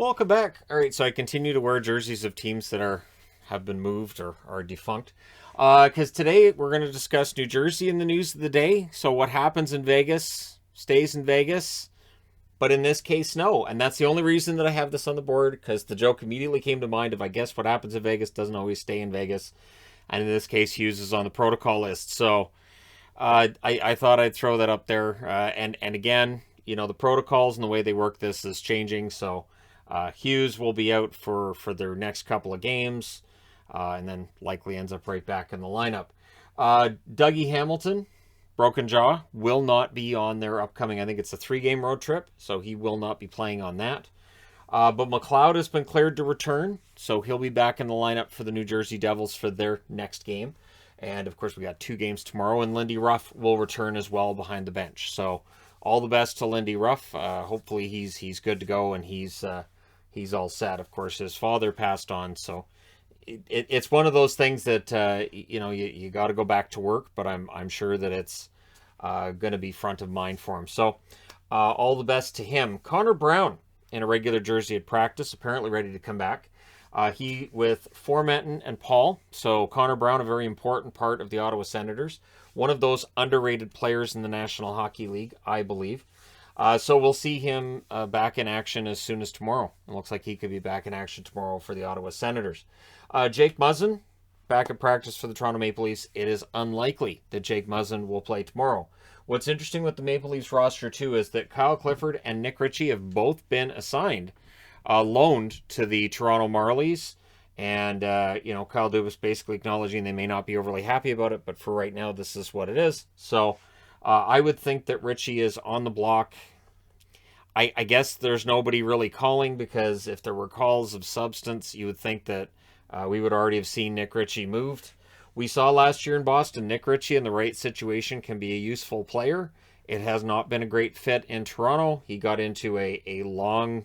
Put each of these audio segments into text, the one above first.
Welcome back. All right, so I continue to wear jerseys of teams that have been moved or are defunct. Because today we're going to discuss New Jersey in the news of the day. So what happens in Vegas stays in Vegas, but in this case, no. And that's the only reason that I have this on the board, because the joke immediately came to mind of, I guess, what happens in Vegas doesn't always stay in Vegas. And in this case, Hughes is on the protocol list. So I thought I'd throw that up there. And again, the protocols and the way they work this is changing. So Hughes will be out for their next couple of games, and then likely ends up right back in the lineup. Dougie Hamilton, broken jaw, will not be on their upcoming, I think it's a 3-game road trip, so he will not be playing on that. But McLeod has been cleared to return, so he'll be back in the lineup for the New Jersey Devils for their next game. And, of course, we got 2 games tomorrow, and Lindy Ruff will return as well behind the bench. So all the best to Lindy Ruff. Hopefully he's good to go, and he's all set. Of course, his father passed on, so it's one of those things that you got to go back to work. But I'm sure that it's going to be front of mind for him. So all the best to him. Connor Brown in a regular jersey at practice, apparently ready to come back. He with Formenton and Paul. So Connor Brown, a very important part of the Ottawa Senators, one of those underrated players in the National Hockey League, I believe. So we'll see him back in action as soon as tomorrow. It looks like he could be back in action tomorrow for the Ottawa Senators. Jake Muzzin, back at practice for the Toronto Maple Leafs. It is unlikely that Jake Muzzin will play tomorrow. What's interesting with the Maple Leafs roster, too, is that Kyle Clifford and Nick Ritchie have both been assigned, loaned to the Toronto Marlies. And, Kyle Dubas basically acknowledging they may not be overly happy about it, but for right now, this is what it is. So I would think that Ritchie is on the block. I guess there's nobody really calling, because if there were calls of substance, you would think that we would already have seen Nick Ritchie moved. We saw last year in Boston, Nick Ritchie in the right situation can be a useful player. It has not been a great fit in Toronto. He got into a long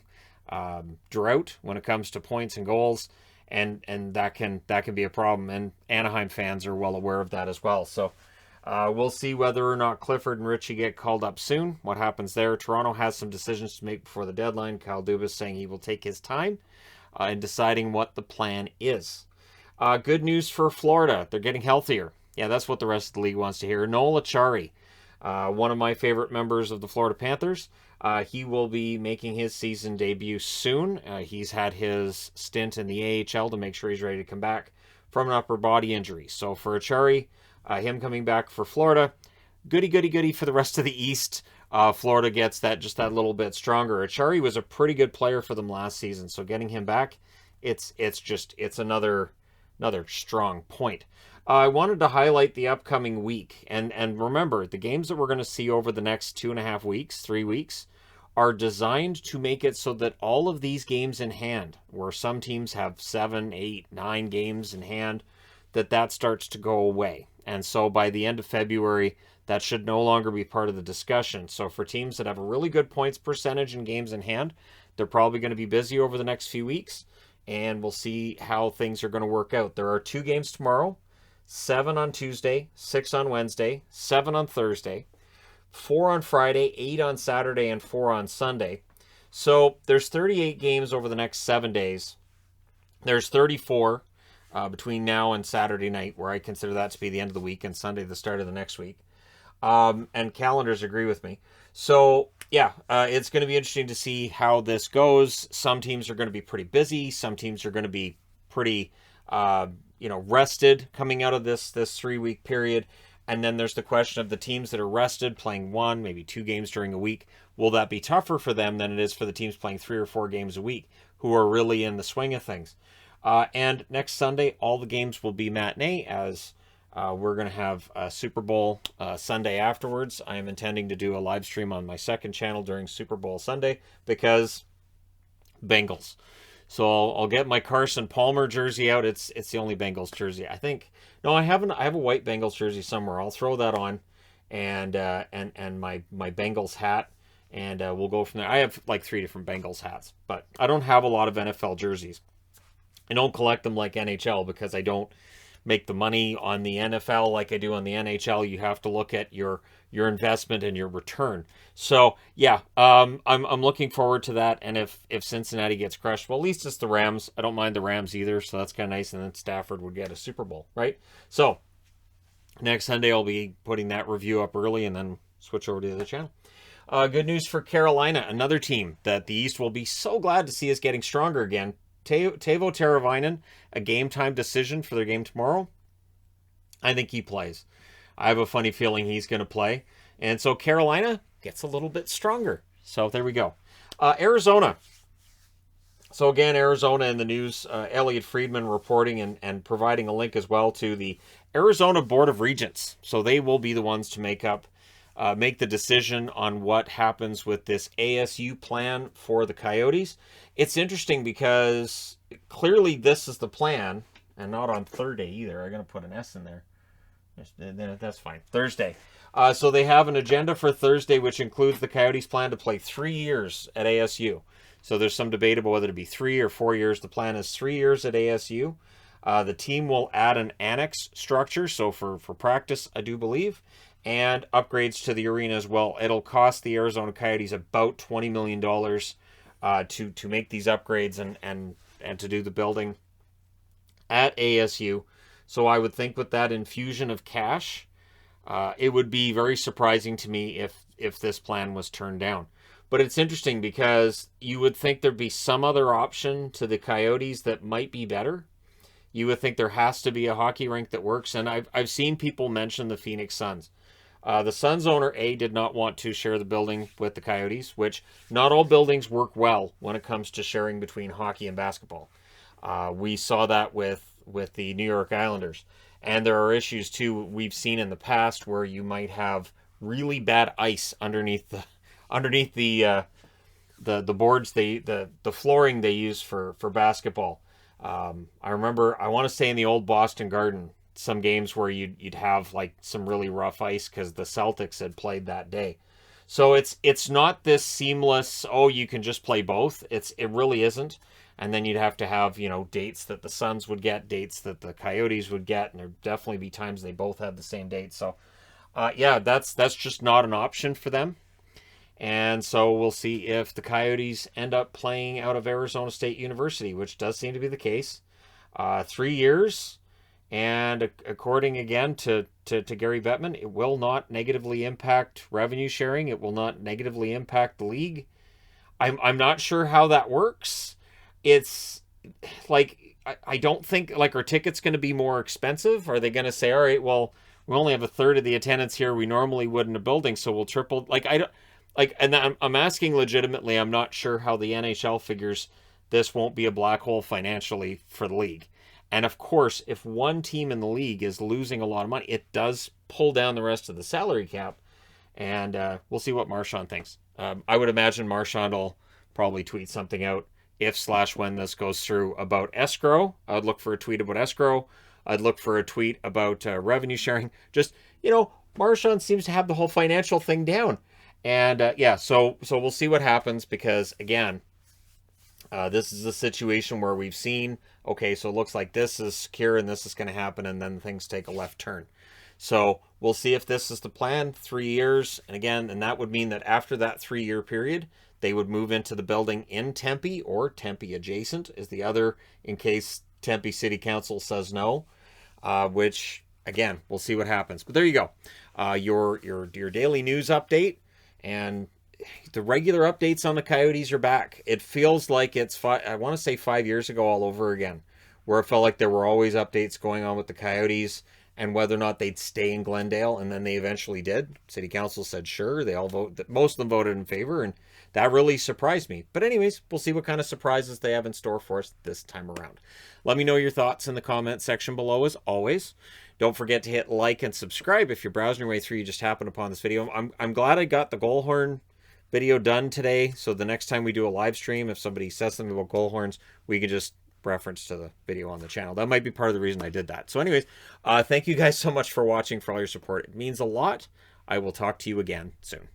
drought when it comes to points and goals, and that can be a problem. And Anaheim fans are well aware of that as well. So we'll see whether or not Clifford and Ritchie get called up soon. What happens there? Toronto has some decisions to make before the deadline. Kyle Dubas saying he will take his time in deciding what the plan is. Good news for Florida. They're getting healthier. Yeah, that's what the rest of the league wants to hear. Noel Acciari, one of my favorite members of the Florida Panthers. He will be making his season debut soon. He's had his stint in the AHL to make sure he's ready to come back from an upper body injury. So for Acciari, him coming back for Florida, goody for the rest of the East. Florida gets that little bit stronger. Acciari was a pretty good player for them last season, so getting him back, it's another strong point. I wanted to highlight the upcoming week, and remember, the games that we're going to see over the next 2.5 weeks, 3 weeks, are designed to make it so that all of these games in hand, where some teams have 7, 8, 9 games in hand, that starts to go away. And so by the end of February, that should no longer be part of the discussion. So for teams that have a really good points percentage in games in hand, they're probably going to be busy over the next few weeks, and we'll see how things are going to work out. There are 2 games tomorrow, 7 on Tuesday, 6 on Wednesday, 7 on Thursday, 4 on Friday, 8 on Saturday, and 4 on Sunday. So there's 38 games over the next 7 days. There's 34 between now and Saturday night, where I consider that to be the end of the week, and Sunday the start of the next week. And calendars agree with me. So, yeah, it's going to be interesting to see how this goes. Some teams are going to be pretty busy. Some teams are going to be pretty, rested coming out of this 3-week period. And then there's the question of the teams that are rested, playing 1, maybe 2 games during a week. Will that be tougher for them than it is for the teams playing 3 or 4 games a week, who are really in the swing of things? And next Sunday, all the games will be matinee, as we're going to have a Super Bowl Sunday afterwards. I am intending to do a live stream on my second channel during Super Bowl Sunday, because Bengals. So I'll get my Carson Palmer jersey out. It's the only Bengals jersey, I think. No, I haven't. I have a white Bengals jersey somewhere. I'll throw that on, and my Bengals hat, and we'll go from there. I have like 3 different Bengals hats, but I don't have a lot of NFL jerseys. I don't collect them like NHL, because I don't make the money on the NFL like I do on the NHL. You have to look at your investment and your return. So yeah, I'm looking forward to that. And if Cincinnati gets crushed, well, at least it's the Rams. I don't mind the Rams either, so that's kind of nice. And then Stafford would get a Super Bowl, right? So next Sunday I'll be putting that review up early and then switch over to the other channel. Good news for Carolina, another team that the East will be so glad to see is getting stronger again. Teuvo Teravainen, a game time decision for their game tomorrow. I think he plays. I have a funny feeling he's going to play. And so Carolina gets a little bit stronger. So there we go. Arizona. So again, Arizona in the news. Elliot Friedman reporting and providing a link as well to the Arizona Board of Regents. So they will be the ones to make the decision on what happens with this ASU plan for the Coyotes. It's interesting because clearly this is the plan, and not on Thursday either. I'm going to put an S in there. That's fine. Thursday. So they have an agenda for Thursday, which includes the Coyotes' plan to play 3 years at ASU. So there's some debate about whether it be 3 or 4 years. The plan is 3 years at ASU. The team will add an annex structure, so for practice, I do believe, and upgrades to the arena as well. It'll cost the Arizona Coyotes about $20 million to make these upgrades and to do the building at ASU. So I would think with that infusion of cash, it would be very surprising to me if this plan was turned down. But it's interesting because you would think there'd be some other option to the Coyotes that might be better. You would think there has to be a hockey rink that works, and I've seen people mention the Phoenix Suns. The Suns owner, did not want to share the building with the Coyotes, which not all buildings work well when it comes to sharing between hockey and basketball. We saw that with the New York Islanders. And there are issues, too, we've seen in the past where you might have really bad ice underneath the boards, the flooring they use for basketball. I remember, I want to say in the old Boston Garden, some games where you'd have like some really rough ice because the Celtics had played that day. So it's not this seamless, you can just play both. It really isn't. And then you'd have to have, dates that the Suns would get, dates that the Coyotes would get, and there'd definitely be times they both had the same date. So that's just not an option for them. And so we'll see if the Coyotes end up playing out of Arizona State University, which does seem to be the case. 3 years. And according again to Gary Bettman, it will not negatively impact revenue sharing. It will not negatively impact the league. I'm not sure how that works. It's like, I don't think, like, are tickets going to be more expensive? Are they going to say, all right, well, we only have a third of the attendance here we normally would in a building, so we'll triple? Like, I don't, like, and I'm asking legitimately. I'm not sure how the NHL figures this won't be a black hole financially for the league. And of course, if one team in the league is losing a lot of money, it does pull down the rest of the salary cap. And we'll see what Marchand thinks. I would imagine Marchand will probably tweet something out if/when this goes through about escrow. I'd look for a tweet about escrow. I'd look for a tweet about revenue sharing. Just, Marchand seems to have the whole financial thing down. And so we'll see what happens because, again, this is a situation where we've seen, okay, so it looks like this is secure and this is going to happen, and then things take a left turn. So we'll see if this is the plan, 3 years. And again, and that would mean that after that 3-year period, they would move into the building in Tempe or Tempe adjacent is the other, in case Tempe City Council says no, which, again, we'll see what happens. But there you go. Your daily news update, and the regular updates on the Coyotes are back. It feels like it's, I want to say 5 years ago all over again, where it felt like there were always updates going on with the Coyotes and whether or not they'd stay in Glendale, and then they eventually did. City Council said sure. They all most of them voted in favor, and that really surprised me. But anyways, we'll see what kind of surprises they have in store for us this time around. Let me know your thoughts in the comment section below, as always. Don't forget to hit like and subscribe if you're browsing your way through, you just happened upon this video. I'm glad I got the goal horn video done today, so the next time we do a live stream, if somebody says something about goal horns, we can just reference to the video on the channel. That might be part of the reason I did that. So anyways, thank you guys so much for watching, for all your support. It means a lot. I will talk to you again soon.